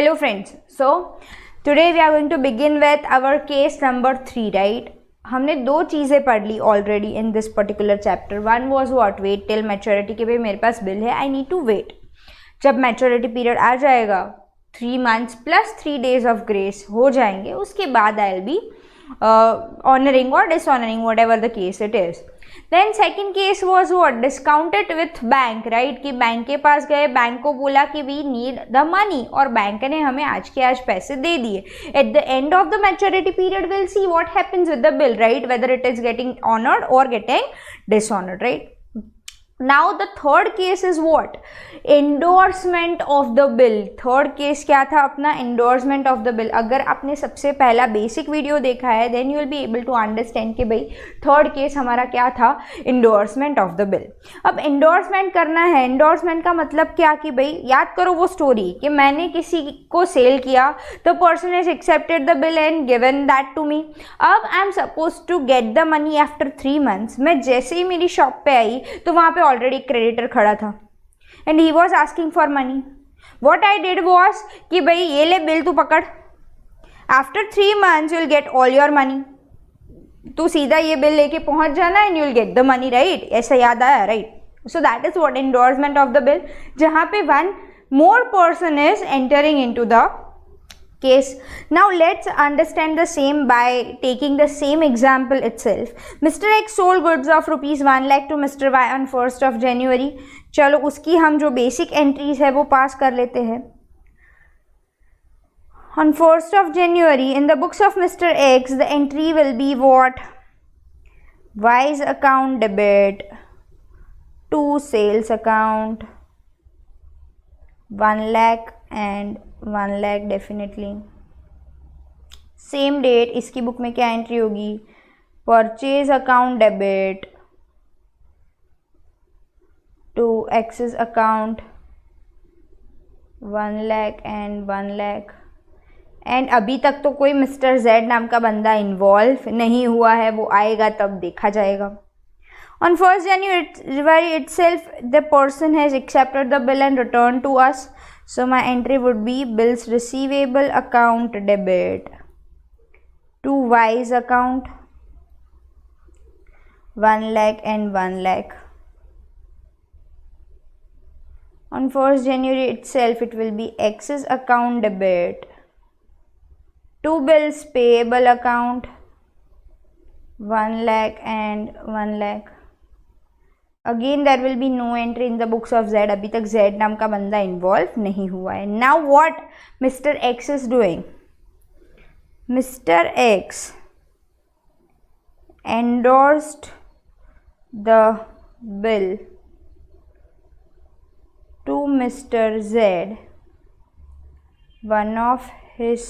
Hello friends, so today we are going to begin with our case number 3, right? हमने दो चीज़ें पढ़ ली already in this particular chapter. One was what, wait till maturity. कि भाई मेरे पास बिल है, आई नीड टू वेट. जब मैच्योरिटी पीरियड आ जाएगा 3 months plus 3 days of grace हो जाएंगे, उसके बाद आई विल बी ऑनरिंग और dishonouring whatever the case it is. Then second case was what, discounted with bank, right? कि bank के पास गए, बैंक को बोला कि वी नीड द मनी और बैंक ने हमें आज के आज पैसे दे दिए. At the end of the maturity period will see what happens with the bill, right? Whether it is getting honoured और getting dishonoured, right? Now the third case is what? Endorsement of the bill. Third case क्या था अपना? endorsement of the bill. अगर आपने सबसे पहला basic video देखा है then you will be able to understand कि भाई थर्ड केस हमारा क्या था? endorsement of the bill. अब endorsement करना है. endorsement का मतलब क्या कि भाई याद करो वो स्टोरी कि मैंने किसी को सेल किया, the person has accepted the bill and given that to me. अब I am supposed to get the money after 3 months. मैं जैसे ही मेरी शॉप पे आई तो वहाँ पे ऑलरेडी क्रेडिटर खड़ा था and he was asking for money. What I did was कि भाई ये ले बिल तू पकड़, after 3 months you will get all your money. तू सीधा ये बिल लेके पहुंच जाना and you will get the money, right? ऐसा याद आया, right? So that is what endorsement of the bill, जहां पे one more person is entering into the case. Now let's understand the same by taking the same example itself. Mr. X sold goods of rupees 1 lakh to Mr. Y on 1st of January. चलो उसकी हम जो basic entries है वो पास कर लेते हैं. On 1st of January in the books of Mr. X the entry will be what? Y's account debit to sales account 1 lakh and 1 lakh definitely. Same date इसकी बुक में क्या एंट्री होगी? Purchase account debit to X's account 1 lakh and 1 lakh. And अभी तक तो कोई mister Z नाम का बंदा इन्वॉल्व नहीं हुआ है, वो आएगा तब देखा जाएगा. On 1st January itself the person has accepted the bill and returned to us. So my entry would be bills receivable account debit to Y's account 1 lakh and 1 lakh. On 1st January itself it will be X's account debit to bills payable account 1 lakh and 1 lakh. Again there will be no entry in the books of Z. अभी तक Z नाम का बंदा involve नहीं हुआ है. Now what mister X is doing? Mister X endorsed the bill to mister Z, one of his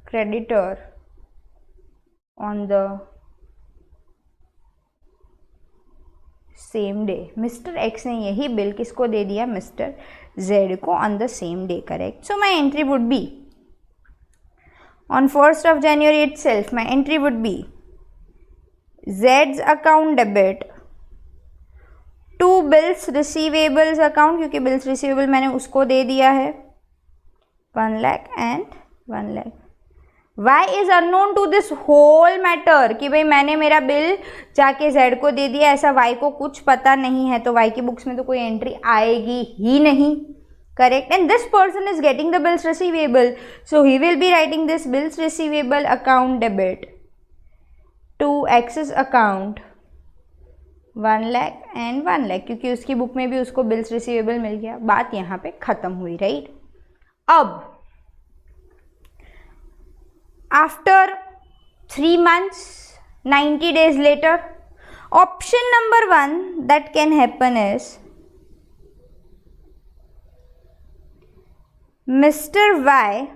creditor, on the same day. Mister X ने यही बिल किसको दे दिया? मिस्टर जेड को on the same day, correct? So my entry would be on 1st of January itself. My entry would be जेड्स account debit to bills receivables account, क्योंकि bills receivable मैंने उसको दे दिया है 1 lakh and 1 lakh. Y is unknown to this whole matter कि भाई मैंने मेरा बिल जाके Z को दे दिया, ऐसा Y को कुछ पता नहीं है, तो Y की बुक्स में तो कोई एंट्री आएगी ही नहीं, correct? And this person is getting the bills receivable, so he will be writing this bills receivable account debit to X's account 1 lakh and 1 lakh, क्योंकि उसकी बुक में भी उसको बिल्स रिसीवेबल मिल गया. बात यहाँ पे खत्म हुई, राइट? अब after 3 months 90 days later, option number 1 that can happen is Mr. Y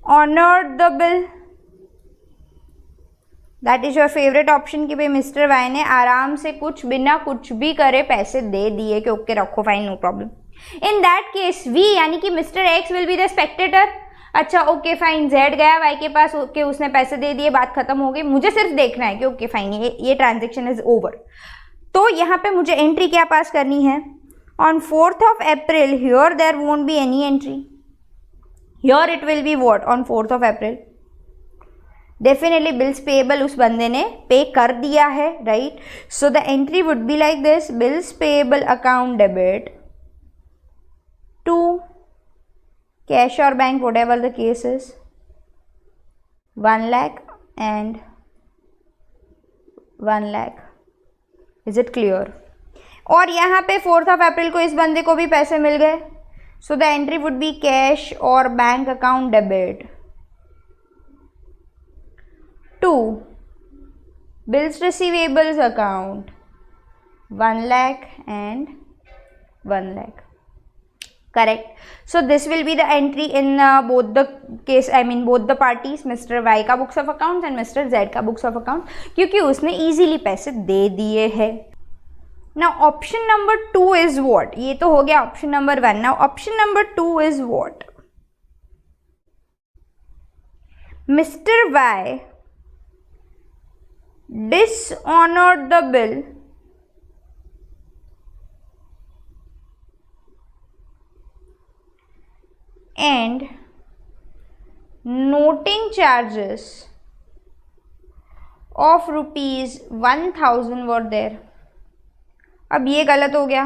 honored the bill. That is your favourite option कि भाई मिस्टर वाई ने आराम से कुछ बिना कुछ भी करे पैसे दे दिए कि ओके रखो fine no problem. In that case we यानी कि mister X will be the spectator. अच्छा ओके फाइन, जेड गया वाई के पास, ओके उसने पैसे दे दिए, बात खत्म हो गई, मुझे सिर्फ देखना है कि ओके फाइन ये ट्रांजेक्शन इज ओवर. तो यहाँ पे मुझे एंट्री क्या पास करनी है? On 4th of April, here there won't be any entry. Here it will be what? On 4th of April. Definitely bills payable उस बंदे ने पे कर दिया है, right? So the entry would be like this: bills payable account debit to cash or bank, whatever the case is, 1 lakh and 1 lakh. Is it clear? और यहाँ पे 4th of April को इस बंदे को भी पैसे मिल गए. So the entry would be cash or bank account debit to bills receivables account 1 lakh and 1 lakh. Correct. So this will be the entry in both the case, I mean both the parties, Mr. Y का books of accounts and Mr. Z का books of accounts, क्योंकि उसने easily पैसे दे दिए हैं. Now option number 2 is what? ये तो हो गया option number 1. Now option number 2 is what? Mr. Y dishonored the bill and noting charges of rupees 1000 were there. अब ये गलत हो गया.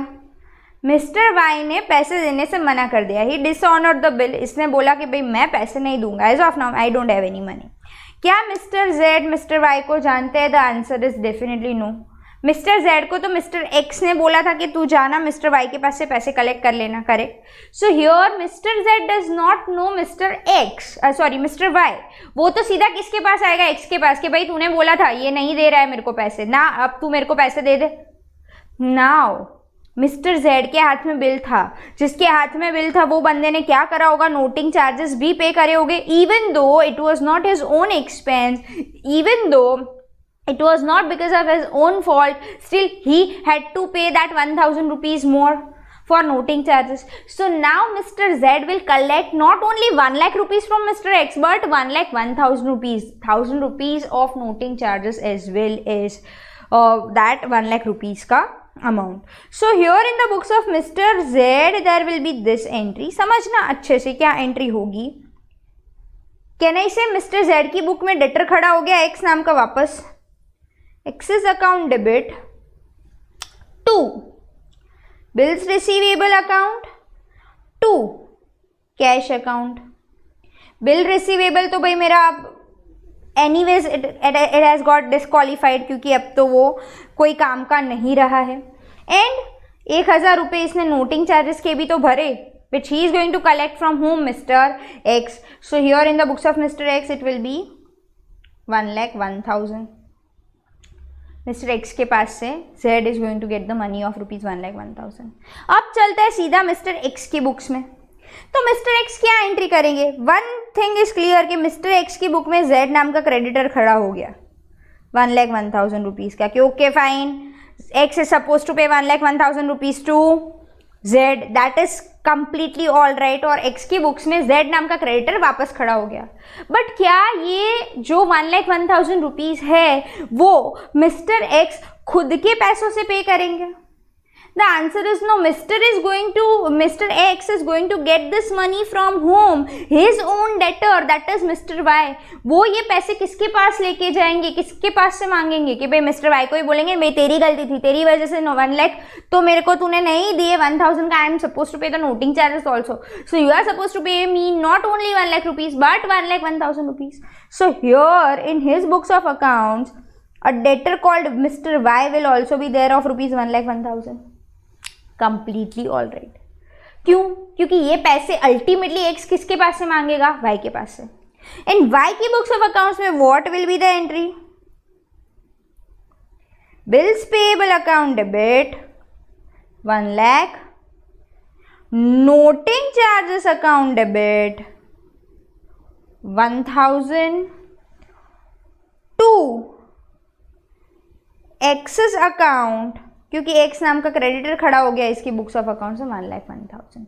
मिस्टर वाई ने पैसे देने से मना कर दिया. He dishonoured the bill. इसने बोला कि भाई मैं पैसे नहीं दूंगा. As of now I don't have any money. क्या मिस्टर जेड मिस्टर वाई को जानते हैं? The answer is definitely no. Mister Z को तो मिस्टर एक्स ने बोला था कि तू जाना मिस्टर वाई के पास से पैसे कलेक्ट कर लेना. Correct. So here mister Z does not know mister X, sorry mister Y. वो तो सीधा किसके पास आएगा? एक्स के पास, कि भाई तूने बोला था ये नहीं दे रहा है मेरे को पैसे ना, अब तू मेरे को पैसे दे दे. नाउ मिस्टर जेड के हाथ में बिल था. जिसके हाथ में बिल था वो बंदे ने क्या करा होगा? नोटिंग चार्जेस भी पे करे होंगे. Even though it was not his own expense, even though it was not because of his own fault, still he had to pay that 1000 rupees more for noting charges. So now Mr. Z will collect not only 1 lakh rupees from Mr. X but 1 lakh 1000 rupees, 1000 rupees of noting charges as well as that 1 lakh rupees का amount. So here in the books of Mr. Z there will be this entry. समझना अच्छे से क्या entry होगी. Can I say Mr. Z की book में debtor खड़ा हो गया X नाम का वापस. X's account debit to bills receivable account to cash account. bill receivable तो भाई मेरा anyways it has got disqualified क्योंकि अब तो वो कोई काम का नहीं रहा है. एंड 1000 रुपये इसने नोटिंग चार्जेस के भी तो भरे, which he is going to collect from whom? Mr. X. So here in the books of Mr. X it will be 1,01,000. Mister x के पास से Z is going to get the money of rupees 1,01,000. अब चलता है सीधा mister x की books में. तो मिस्टर एक्स क्या एंट्री करेंगे? वन थिंग इज क्लियर कि मिस्टर एक्स की बुक में Z नाम का क्रेडिटर खड़ा हो गया 1,01,000 रुपीज़ का. कि okay fine, X is supposed to pay 1,01,000 rupees to Z. That is completely all right. और X की बुक्स में Z नाम का क्रेडिटर वापस खड़ा हो गया. बट क्या ये जो 1,01,000 रुपीज़ है वो मिस्टर X खुद के पैसों से पे करेंगे? The answer is no. Mr. X is going to get this money from whom? His own debtor, that is Mr. Y. वो ये पैसे किसके पास लेके जाएंगे, किसके पास से मांगेंगे? कि भाई मिस्टर वाई को ही बोलेंगे भाई तेरी गलती थी, तेरी वजह से 1 लाख तो मेरे को तूने नहीं दिए, 1,000 का I am suppose to pay the noting charges also. So you are suppose to pay me not only 1 lakh rupees but 1,01,000 rupees. So here in his books of accounts a debtor called mister Y will also be there of rupees 1,01,000. Completely all right. क्यों? क्योंकि ये पैसे ultimately x किसके पास से मांगेगा? Y के पास से. इन वाई की बुक्स ऑफ अकाउंट्स में what will be the entry? Bills payable account debit 1 lakh, noting charges account debit 1,000 to X's account, क्योंकि एक्स नाम का क्रेडिटर खड़ा हो गया इसकी बुक्स ऑफ अकाउंट से 1,01,000.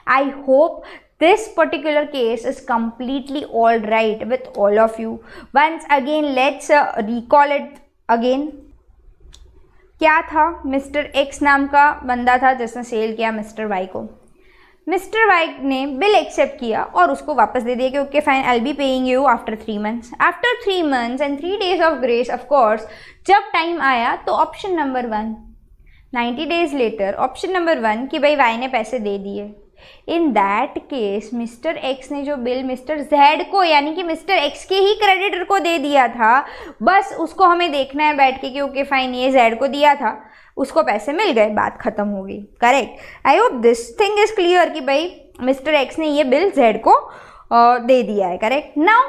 I hope this particular case is completely all right with all of you. Once again let's recall it again. क्या था, मिस्टर एक्स नाम का बंदा था जिसने सेल किया मिस्टर वाई को। मिस्टर वाई ने बिल एक्सेप्ट किया और उसको वापस दे दिया कि okay fine, I will be paying you after 3 months। After 3 months and 3 days of grace, of course जब टाइम आया तो option number 1, 90 days later option number 1 कि भाई वाई ने पैसे दे दिए। In that case mister X ने जो बिल मिस्टर जेड को यानी कि मिस्टर एक्स के ही क्रेडिटर को दे दिया था, बस उसको हमें देखना है बैठ के कि ओके फाइन ये जेड को दिया था, उसको पैसे मिल गए, बात खत्म हो गई। Correct. I hope this thing is clear कि भाई मिस्टर एक्स ने ये बिल जेड को दे दिया है। Correct. Now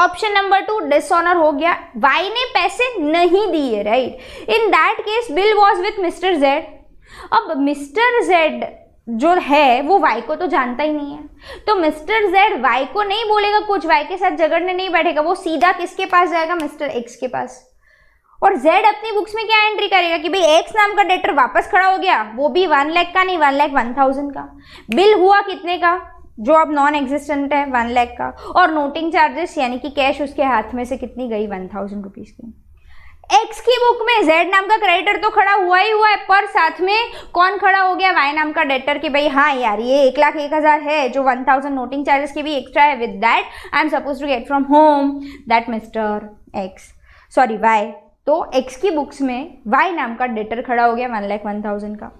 option number 2 dishonour हो गया, वाई ने पैसे नहीं दिए, right. In that case bill was with mister Z. अब मिस्टर जेड जो है वो वाई को तो जानता ही नहीं है, तो मिस्टर जेड वाई को नहीं बोलेगा कुछ, वाई के साथ झगड़ने नहीं बैठेगा, वो सीधा किसके पास जाएगा, मिस्टर एक्स के पास। और जेड अपनी बुक्स में क्या एंट्री करेगा कि भाई एक्स नाम का डेटर वापस खड़ा हो गया, वो भी 1 लाख का नहीं, 1,01,000 का। बिल हुआ कितने का, जो अब नॉन एग्जिस्टेंट है, 1 लाख का। और नोटिंग चार्जेस यानी कि कैश उसके हाथ में से कितनी गई, 1,000 रुपीज की। एक्स की बुक में जेड नाम का क्रेडिटर तो खड़ा हुआ ही हुआ है, पर साथ में कौन खड़ा हो गया, वाई नाम का डेटर कि भाई हाँ यार ये 1,01,000 है, जो 1,000 नोटिंग चार्जेस के भी एक्स्ट्रा है, with that I am suppose to get from home that mister X, sorry Y. तो एक्स की बुक्स में वाई नाम का डेटर खड़ा हो गया 1,01,000 का।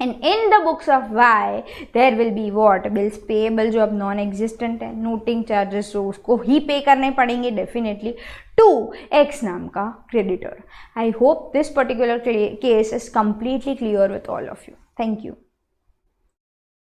And in the books of Y there will be what, bills payable जो अब नॉन एग्जिस्टेंट है, नोटिंग चार्जेस जो उसको ही पे करने पड़ेंगे डेफिनेटली टू एक्स नाम का creditor. I hope this particular case is completely clear with all of you. Thank you.